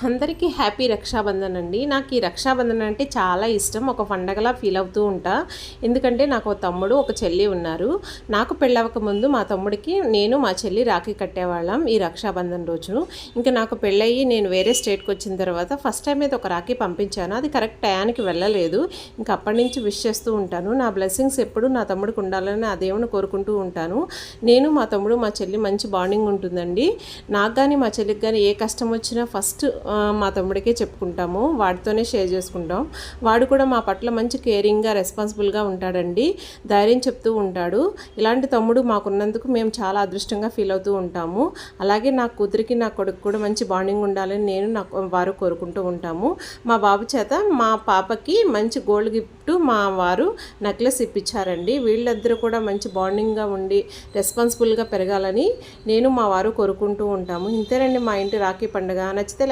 అందరికీ హ్యాపీ రక్షాబంధన్ అండి. నాకు ఈ రక్షాబంధన్ అంటే చాలా ఇష్టం. ఒక పండగలా ఫీల్ అవుతూ ఉంటా. ఎందుకంటే నాకు ఒక తమ్ముడు, ఒక చెల్లి ఉన్నారు. నాకు పెళ్ళవక ముందు మా తమ్ముడికి నేను, మా చెల్లి రాఖీ కట్టేవాళ్ళం ఈ రక్షాబంధన్ రోజు. ఇంకా నాకు పెళ్ళయ్యి నేను వేరే స్టేట్కి వచ్చిన తర్వాత ఫస్ట్ టైం అయితే ఒక రాఖీ పంపించాను. అది కరెక్ట్ టయానికి వెళ్ళలేదు. ఇంకా అప్పటి నుంచి విష్ చేస్తూ ఉంటాను. నా బ్లెస్సింగ్స్ ఎప్పుడు నా తమ్ముడికి ఉండాలని ఆ దేవుని కోరుకుంటూ ఉంటాను. నేను, మా తమ్ముడు, మా చెల్లి మంచి బాండింగ్ ఉంటుందండి. నాకు కానీ మా చెల్లికి కానీ ఏ కష్టం వచ్చినా ఫస్ట్ మా తమ్ముడికే చెప్పుకుంటాము. వాడితోనే షేర్ చేసుకుంటాం. వాడు కూడా మా పట్ల మంచి కేరింగ్గా, రెస్పాన్సిబుల్గా ఉంటాడండి. ధైర్యం చెప్తూ ఉంటాడు. ఇలాంటి తమ్ముడు మాకున్నందుకు మేము చాలా అదృష్టంగా ఫీల్ అవుతూ ఉంటాము. అలాగే నా కూతురికి, నా కొడుకు కూడా మంచి బాండింగ్ ఉండాలని నేను, వారు కోరుకుంటూ ఉంటాము. మా బాబు చేత మా పాపకి మంచి గోల్డ్ గిఫ్ట్ మా వారు నెక్లెస్ ఇప్పించారండి. వీళ్ళిద్దరూ కూడా మంచి బాండింగ్గా ఉండి రెస్పాన్సిబుల్గా పెరగాలని నేను, మా వారు కోరుకుంటూ ఉంటాము. ఇంతేనండి మా ఇంటి రాఖీ పండుగ. నచ్చితే